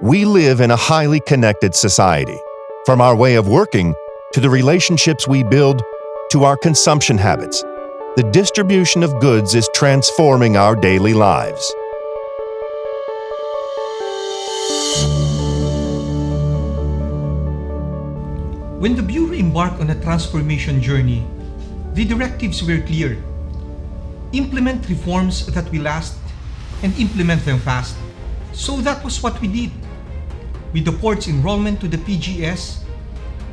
We live in a highly connected society. From our way of working, to the relationships we build, to our consumption habits, the distribution of goods is transforming our daily lives. When the Bureau embarked on a transformation journey, the directives were clear. Implement reforms that will last and implement them fast. So that was what we did. With the port's enrollment to the PGS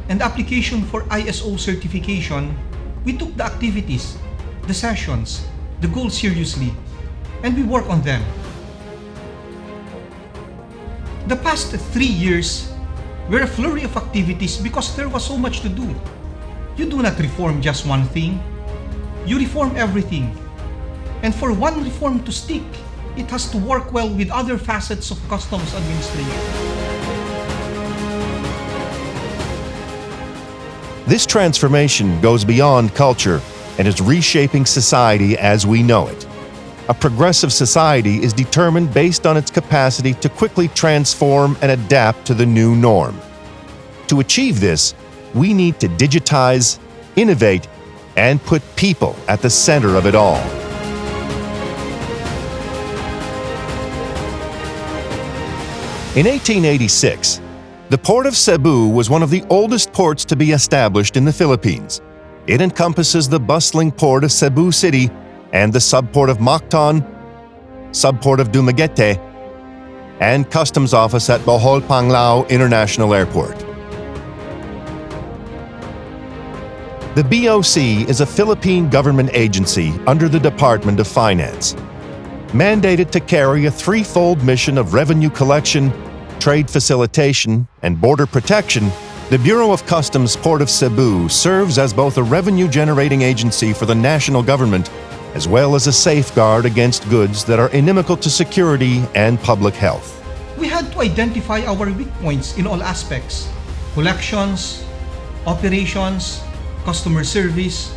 and application for ISO certification, we took the activities, the sessions, the goals seriously, and we work on them. The past 3 years were a flurry of activities because there was so much to do. You do not reform just one thing, you reform everything. And for one reform to stick, it has to work well with other facets of customs administration. This transformation goes beyond culture and is reshaping society as we know it. A progressive society is determined based on its capacity to quickly transform and adapt to the new norm. To achieve this, we need to digitize, innovate, and put people at the center of it all. In 1886, the Port of Cebu was one of the oldest ports to be established in the Philippines. It encompasses the bustling port of Cebu City and the subport of Mactan, subport of Dumaguete, and customs office at Bohol Panglao International Airport. The BOC is a Philippine government agency under the Department of Finance, mandated to carry a threefold mission of revenue collection, trade facilitation, and border protection. The Bureau of Customs Port of Cebu serves as both a revenue-generating agency for the national government as well as a safeguard against goods that are inimical to security and public health. We had to identify our weak points in all aspects: collections, operations, customer service,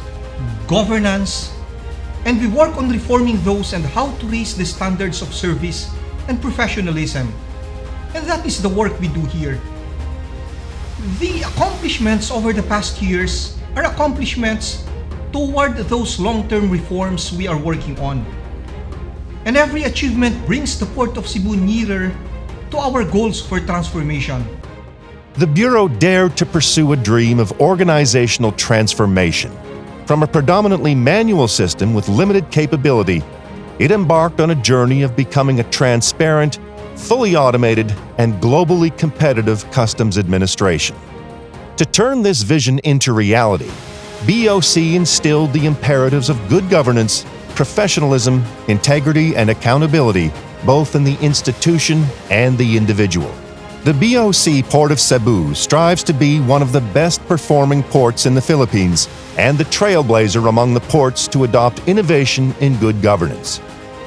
governance, and we work on reforming those and how to raise the standards of service and professionalism. And that is the work we do here. The accomplishments over the past years are accomplishments toward those long-term reforms we are working on. And every achievement brings the Port of Cebu nearer to our goals for transformation. The Bureau dared to pursue a dream of organizational transformation. From a predominantly manual system with limited capability, it embarked on a journey of becoming a transparent, fully automated, and globally competitive customs administration. To turn this vision into reality, BOC instilled the imperatives of good governance, professionalism, integrity, and accountability, both in the institution and the individual. The BOC Port of Cebu strives to be one of the best-performing ports in the Philippines and the trailblazer among the ports to adopt innovation in good governance.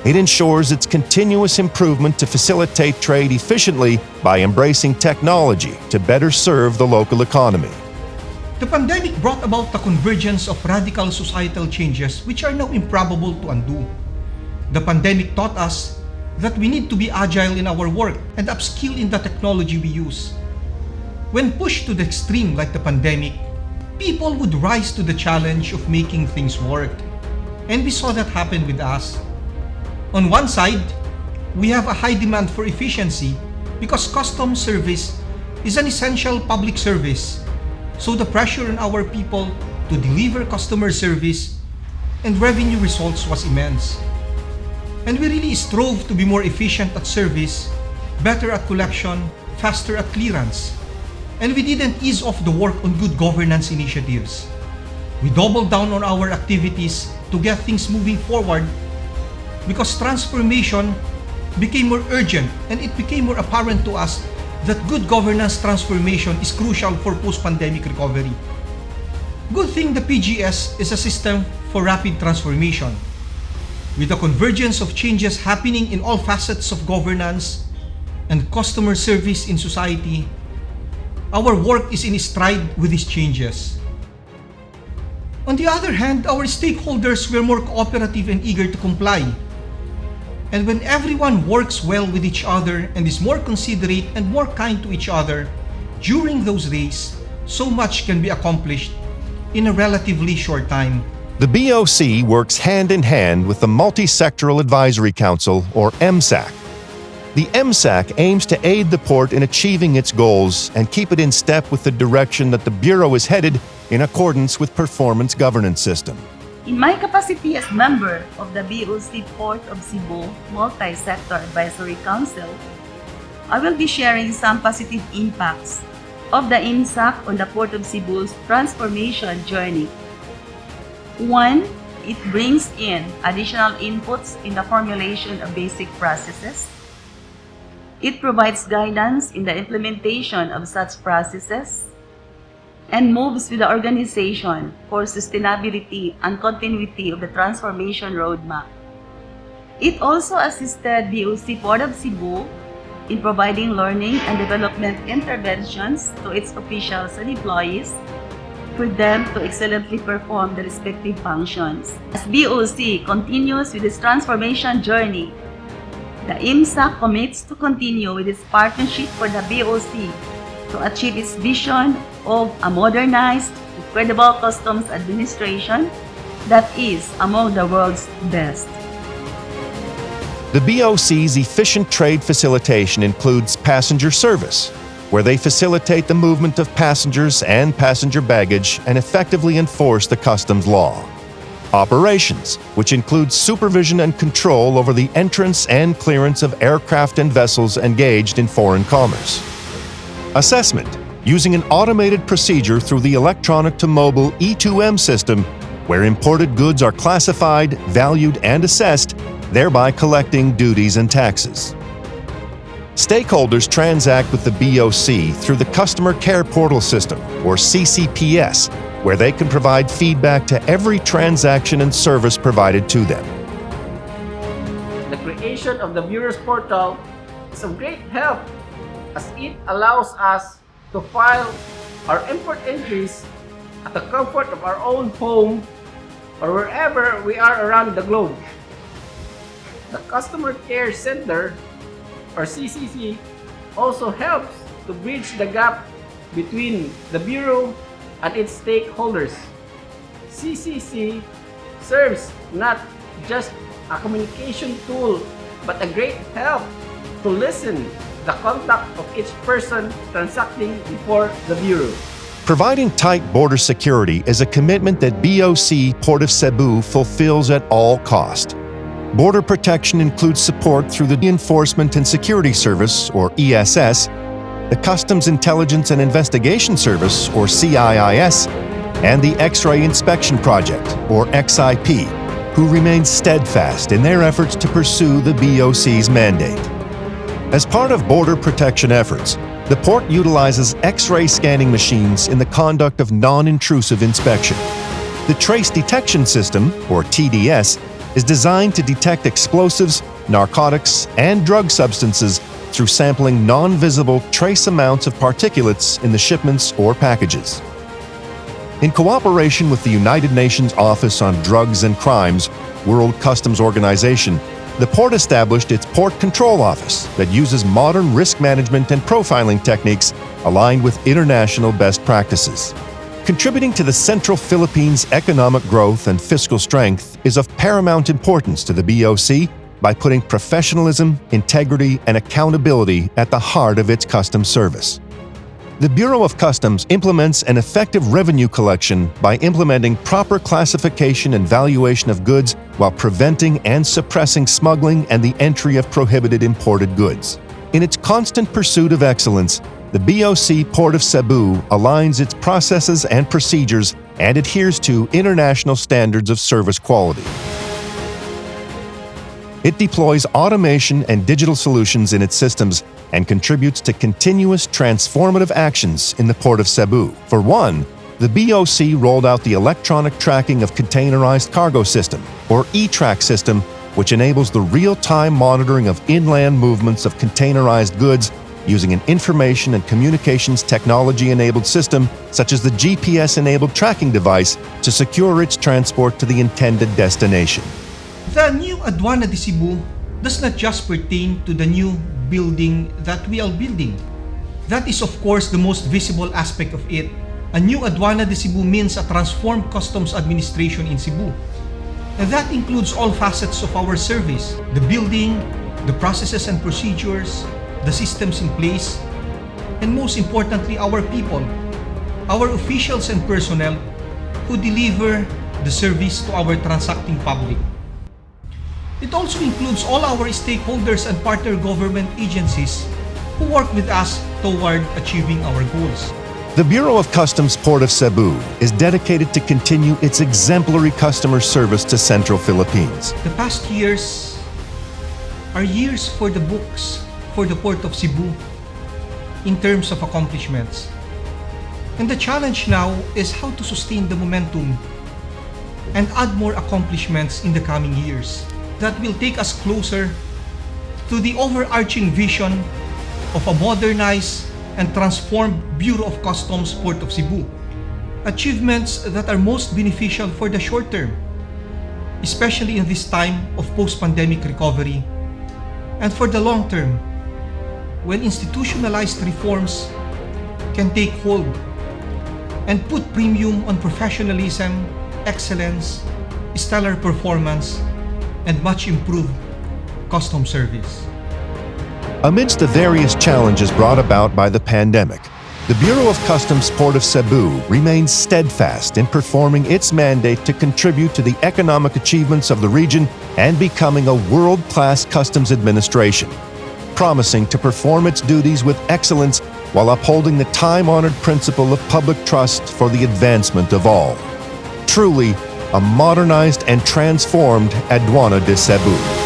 It ensures its continuous improvement to facilitate trade efficiently by embracing technology to better serve the local economy. The pandemic brought about the convergence of radical societal changes which are now improbable to undo. The pandemic taught us that we need to be agile in our work and upskill in the technology we use. When pushed to the extreme like the pandemic, people would rise to the challenge of making things work. And we saw that happen with us. On one side, we have a high demand for efficiency because customs service is an essential public service. So the pressure on our people to deliver customer service and revenue results was immense. And we really strove to be more efficient at service, better at collection, faster at clearance. And we didn't ease off the work on good governance initiatives. We doubled down on our activities to get things moving forward because transformation became more urgent and it became more apparent to us that good governance transformation is crucial for post-pandemic recovery. Good thing the PGS is a system for rapid transformation. With the convergence of changes happening in all facets of governance and customer service in society, our work is in stride with these changes. On the other hand, our stakeholders were more cooperative and eager to comply. And when everyone works well with each other and is more considerate and more kind to each other, during those days, so much can be accomplished in a relatively short time. The BOC works hand in hand with the Multi-Sectoral Advisory Council, or MSAC. The MSAC aims to aid the port in achieving its goals and keep it in step with the direction that the Bureau is headed in accordance with Performance Governance System. In my capacity as member of the BOC Port of Cebu Multi-Sector Advisory Council, I will be sharing some positive impacts of the MSAC on the Port of Cebu's transformation journey. 1. It brings in additional inputs in the formulation of basic processes. It provides guidance in the implementation of such processes and moves with the organization for sustainability and continuity of the transformation roadmap. It also assisted BOC Port of Cebu in providing learning and development interventions to its officials and employees for them to excellently perform the respective functions. As BOC continues with its transformation journey, the MSAC commits to continue with its partnership for the BOC to achieve its vision of a modernized, credible customs administration that is among the world's best. The BOC's efficient trade facilitation includes passenger service, where they facilitate the movement of passengers and passenger baggage and effectively enforce the customs law. Operations, which includes supervision and control over the entrance and clearance of aircraft and vessels engaged in foreign commerce. Assessment, using an automated procedure through the electronic-to-mobile E2M system, where imported goods are classified, valued, and assessed, thereby collecting duties and taxes. Stakeholders transact with the BOC through the Customer Care Portal System, or CCPS, where they can provide feedback to every transaction and service provided to them. The creation of the Bureau's portal is of great help as it allows us to file our import entries at the comfort of our own home or wherever we are around the globe. The Customer Care Center, or CCC, also helps to bridge the gap between the Bureau and its stakeholders. CCC serves not just a communication tool, but a great help to listen the contact of each person transacting before the Bureau. Providing tight border security is a commitment that BOC Port of Cebu fulfills at all cost. Border protection includes support through the Enforcement and Security Service, or ESS, the Customs Intelligence and Investigation Service, or CIIS, and the X-Ray Inspection Project, or XIP, who remain steadfast in their efforts to pursue the BOC's mandate. As part of border protection efforts, the port utilizes X-ray scanning machines in the conduct of non-intrusive inspection. The Trace Detection System, or TDS, is designed to detect explosives, narcotics, and drug substances through sampling non-visible trace amounts of particulates in the shipments or packages. In cooperation with the United Nations Office on Drugs and Crimes, World Customs Organization, the port established its Port Control Office that uses modern risk management and profiling techniques aligned with international best practices. Contributing to the Central Philippines' economic growth and fiscal strength is of paramount importance to the BOC by putting professionalism, integrity, and accountability at the heart of its customs service. The Bureau of Customs implements an effective revenue collection by implementing proper classification and valuation of goods while preventing and suppressing smuggling and the entry of prohibited imported goods. In its constant pursuit of excellence, the BOC Port of Cebu aligns its processes and procedures and adheres to international standards of service quality. It deploys automation and digital solutions in its systems and contributes to continuous transformative actions in the Port of Cebu. For one, the BOC rolled out the Electronic Tracking of Containerized Cargo System, or E-Track system, which enables the real-time monitoring of inland movements of containerized goods using an information and communications technology-enabled system such as the GPS-enabled tracking device to secure its transport to the intended destination. The new Aduana de Cebu does not just pertain to the new building that we are building. That is of course the most visible aspect of it. A new Aduana de Cebu means a transformed customs administration in Cebu. And that includes all facets of our service, the building, the processes and procedures, the systems in place, and most importantly, our people, our officials and personnel who deliver the service to our transacting public. It also includes all our stakeholders and partner government agencies who work with us toward achieving our goals. The Bureau of Customs Port of Cebu is dedicated to continue its exemplary customer service to Central Philippines. The past years are years for the books for the Port of Cebu in terms of accomplishments. And the challenge now is how to sustain the momentum and add more accomplishments in the coming years that will take us closer to the overarching vision of a modernized and transformed Bureau of Customs Port of Cebu. Achievements that are most beneficial for the short term, especially in this time of post-pandemic recovery, and for the long term, when institutionalized reforms can take hold and put premium on professionalism, excellence, stellar performance, and much improved customs service. Amidst the various challenges brought about by the pandemic, the Bureau of Customs Port of Cebu remains steadfast in performing its mandate to contribute to the economic achievements of the region and becoming a world-class customs administration, promising to perform its duties with excellence while upholding the time-honored principle of public trust for the advancement of all. Truly, a modernized and transformed Aduana de Cebu.